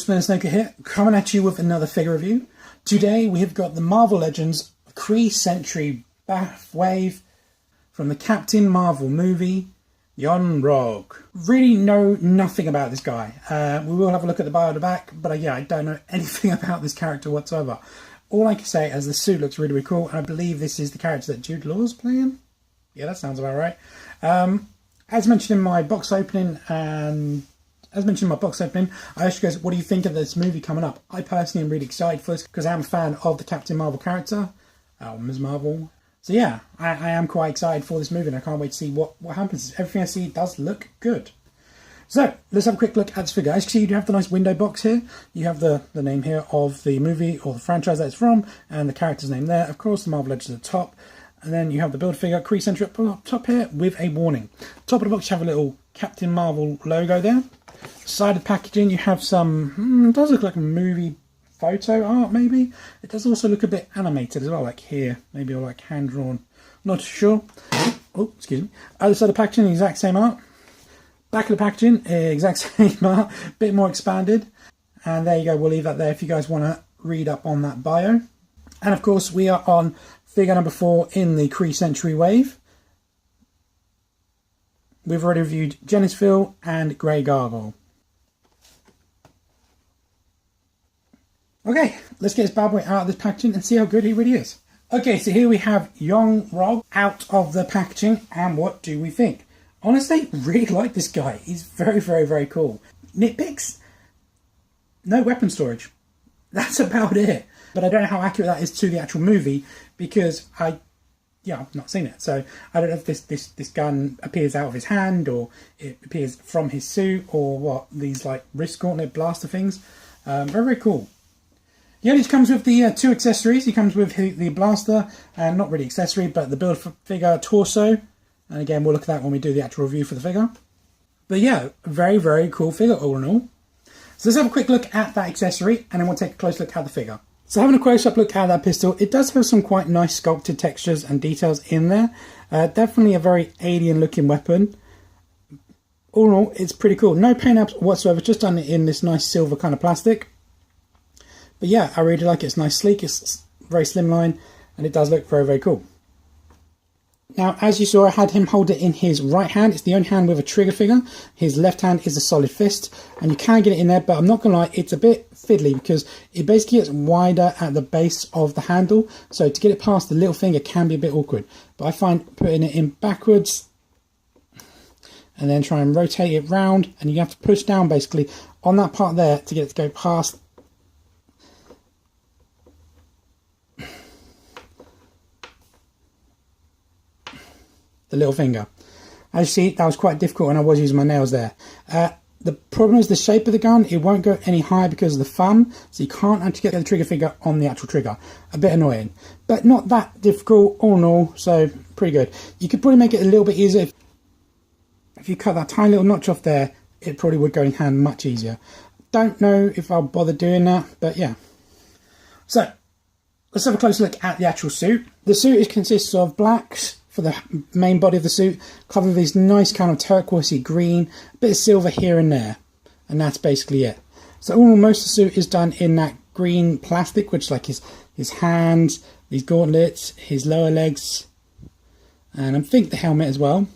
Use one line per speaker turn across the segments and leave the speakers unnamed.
Snowker here, coming at you with another figure review. Today we have got the Marvel Legends Kree Sentry Bath Wave from the Captain Marvel movie, Yon-Rogg. Really know nothing about this guy. We will have a look at the bio at the back, but yeah, I don't know anything about this character whatsoever. All I can say is the suit looks really, really cool, and I believe this is the character that Jude Law's playing. Yeah, that sounds about right. As mentioned in my box opening, I asked you guys, what do you think of this movie coming up? I personally am really excited for this because I am a fan of the Captain Marvel character, Ms. Marvel. So yeah, I am quite excited for this movie and I can't wait to see what happens. Everything I see does look good. So let's have a quick look at this figure. As you can see, you do have the nice window box here. You have the name here of the movie or the franchise that it's from and the character's name there. Of course, the Marvel Legends at the top. And then you have the build figure, Kree Sentry up top here with a warning. Top of the box, you have a little Captain Marvel logo there. Side of the packaging, you have some, it does look like a movie photo art maybe. It does also look a bit animated as well, like here, maybe, or like hand drawn. Not sure. Oh, excuse me. Other side of the packaging, the exact same art. Back of the packaging, exact same art, bit more expanded. And there you go, we'll leave that there if you guys want to read up on that bio. And of course, we are on figure number 4 in the Kree Sentry wave. We've already reviewed Genisville and Grey Gargoyle. Okay, let's get this bad boy out of this packaging and see how good he really is. Okay, so here we have Yon-Rogg out of the packaging, and what do we think? Honestly, really like this guy. He's very, very, very cool. Nitpicks? No weapon storage. That's about it. But I don't know how accurate that is to the actual movie because I've not seen it. So I don't know if this gun appears out of his hand or it appears from his suit or what, these like wrist gauntlet blaster things. Very, very cool. Yeah, he comes with the 2 accessories. He comes with the blaster and not really accessory, but the build figure torso. And again, we'll look at that when we do the actual review for the figure. But yeah, very, very cool figure all in all. So let's have a quick look at that accessory and then we'll take a close look at the figure. So having a close-up look at that pistol, it does have some quite nice sculpted textures and details in there. Definitely a very alien-looking weapon. All in all, it's pretty cool. No paint apps whatsoever, just done it in this nice silver kind of plastic. But yeah, I really like it. It's nice, sleek, it's very slimline, and it does look very, very cool. Now, as you saw, I had him hold it in his right hand. It's the only hand with a trigger finger. His left hand is a solid fist, and you can get it in there, but I'm not going to lie, it's a bit fiddly because it basically gets wider at the base of the handle. So to get it past the little finger can be a bit awkward. But I find putting it in backwards and then try and rotate it round, and you have to push down basically on that part there to get it to go past the little finger. As you see, that was quite difficult and I was using my nails there. The problem is the shape of the gun. It won't go any higher because of the thumb, so you can't actually get the trigger finger on the actual trigger. A bit annoying, but not that difficult all in all, so pretty good. You could probably make it a little bit easier if you cut that tiny little notch off there. It probably would go in hand much easier. Don't know if I'll bother doing that, but yeah. So let's have a closer look at the actual suit. The suit consists of blacks for the main body of the suit, covered with these nice kind of turquoisey green, a bit of silver here and there, and that's basically it. So most of the suit is done in that green plastic, which is like his hands, these gauntlets, his lower legs, and I think the helmet as well.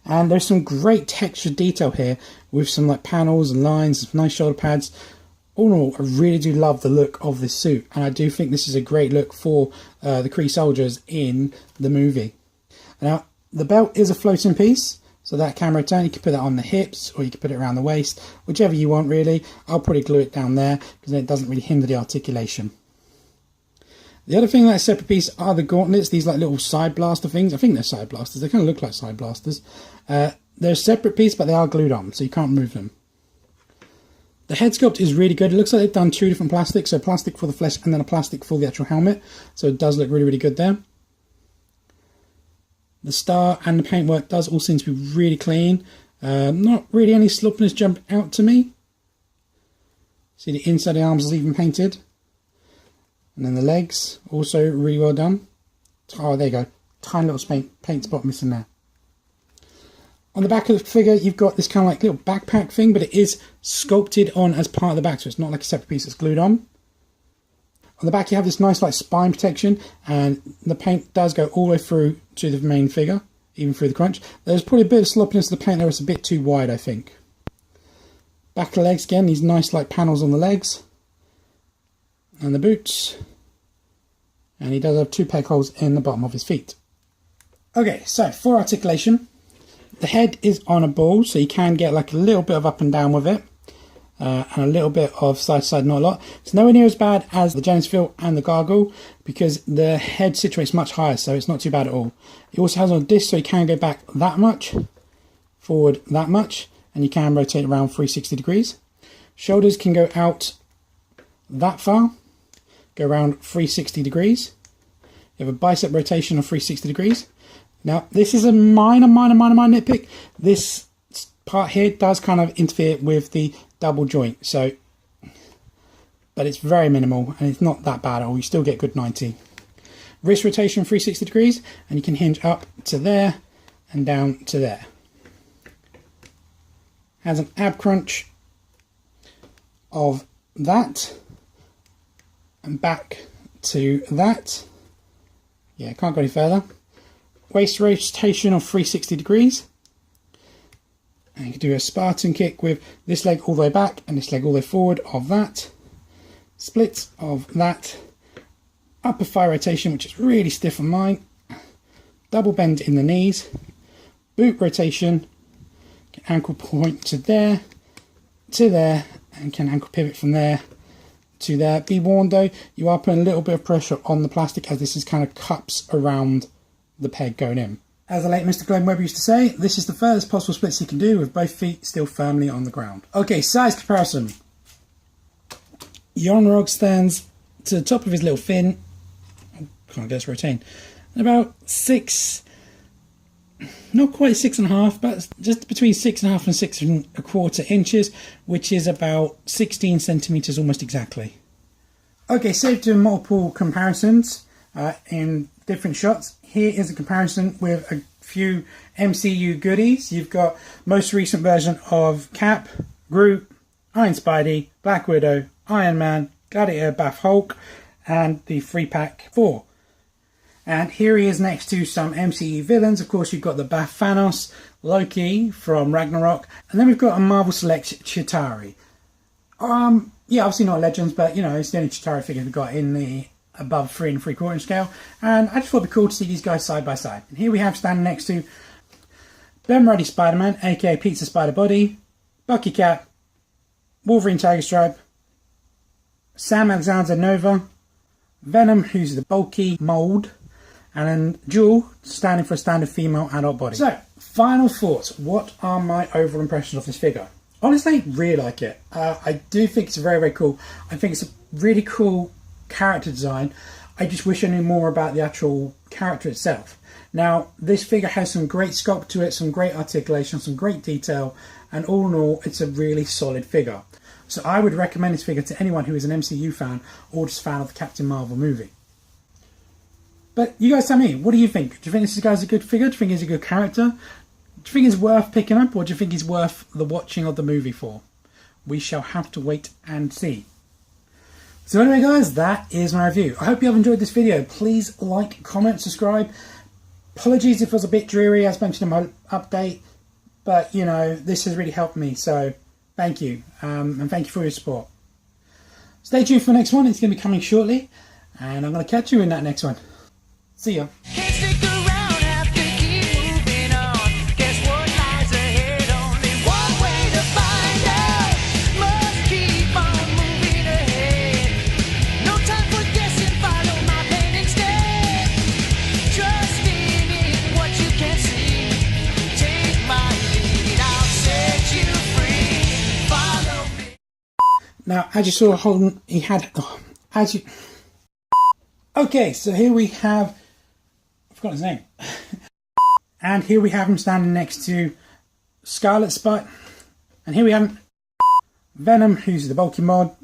And there's some great textured detail here with some like panels and lines, some nice shoulder pads. All in all, I really do love the look of this suit, and I do think this is a great look for the Kree soldiers in the movie. Now, the belt is a floating piece, so that can rotate. You can put that on the hips, or you can put it around the waist, whichever you want really. I'll probably glue it down there, because then it doesn't really hinder the articulation. The other thing that's a separate piece are the gauntlets, these like little side blaster things. I think they're side blasters, they kind of look like side blasters. They're a separate piece, but they are glued on, so you can't move them. The head sculpt is really good. It looks like they've done 2 different plastics, so plastic for the flesh and then a plastic for the actual helmet. So it does look really, really good there. The star and the paintwork does all seem to be really clean. Not really any sloppiness jump out to me. See the inside of the arms is even painted. And then the legs, also really well done. Oh, there you go. Tiny little paint spot missing there. On the back of the figure, you've got this kind of like little backpack thing, but it is sculpted on as part of the back, so it's not like a separate piece that's glued on. On the back, you have this nice like spine protection, and the paint does go all the way through to the main figure, even through the crunch. There's probably a bit of sloppiness to the paint there, it's a bit too wide, I think. Back of the legs again, these nice like panels on the legs. And the boots. And he does have 2 peg holes in the bottom of his feet. Okay, so for articulation, the head is on a ball, so you can get like a little bit of up and down with it. And a little bit of side to side, not a lot. It's nowhere near as bad as the James Fill and the Gargoyle, because the head situates much higher, so it's not too bad at all. It also has on a disc, so you can go back that much, forward that much, and you can rotate around 360 degrees. Shoulders can go out that far, go around 360 degrees. You have a bicep rotation of 360 degrees. Now, this is a minor nitpick. This part here does kind of interfere with the double joint, so, but it's very minimal and it's not that bad at all. You still get good 90. Wrist rotation 360 degrees, and you can hinge up to there and down to there. Has an ab crunch of that and back to that. Yeah, can't go any further. Waist rotation of 360 degrees. And you can do a Spartan kick with this leg all the way back and this leg all the way forward of that. Splits of that. Upper thigh rotation, which is really stiff on mine. Double bend in the knees. Boot rotation. Ankle point to there, and can ankle pivot from there to there. Be warned though, you are putting a little bit of pressure on the plastic, as this is kind of cups around the peg going in. As the late Mr. Glenn Webb used to say, this is the furthest possible splits you can do with both feet still firmly on the ground. Okay, size comparison. Yon-Rogg stands to the top of his little fin. Oh, can't get this rotating. About 6, not quite 6.5, but just between 6.5 and 6.25 inches, which is about 16 centimeters almost exactly. Okay, so doing multiple comparisons in different shots. Here is a comparison with a few MCU goodies. You've got most recent version of Cap, Groot, Iron Spidey, Black Widow, Iron Man, Gladiator, Bath Hulk, and the 3-pack 4. And here he is next to some MCU villains. Of course, you've got the Bath Thanos, Loki from Ragnarok, and then we've got a Marvel Select Chitauri. Yeah, obviously not Legends, but you know, it's the only Chitauri figure we've got in the above 3 3/4 inch scale. And I just thought it'd be cool to see these guys side by side. And here we have standing next to Ben Reilly Spider-Man, aka Pizza Spider Body, Bucky Cap, Wolverine Tiger Stripe, Sam Alexander Nova, Venom, who's the bulky mold, and then Jewel, standing for a standard female adult body. So, final thoughts. What are my overall impressions of this figure? Honestly, really like it. I do think it's very, very cool. I think it's a really cool character design. I just wish I knew more about the actual character itself. Now, this figure has some great sculpt to it, some great articulation, some great detail, and all in all, it's a really solid figure. So I would recommend this figure to anyone who is an MCU fan or just a fan of the Captain Marvel movie. But you guys tell me, what do you think? Do you think this guy's a good figure? Do you think he's a good character? Do you think he's worth picking up, or do you think he's worth the watching of the movie for? We shall have to wait and see. So anyway guys, that is my review. I hope you have enjoyed this video. Please like, comment, subscribe. Apologies if it was a bit dreary as mentioned in my update, but you know, this has really helped me, so thank you. And thank you for your support. Stay tuned for the next one. It's going to be coming shortly, and I'm going to catch you in that next one. See ya. Now, as you saw, Holden, he had, okay, so here we have, I forgot his name, and here we have him standing next to Scarlet Spot, and here we have Venom, who's the bulky mold,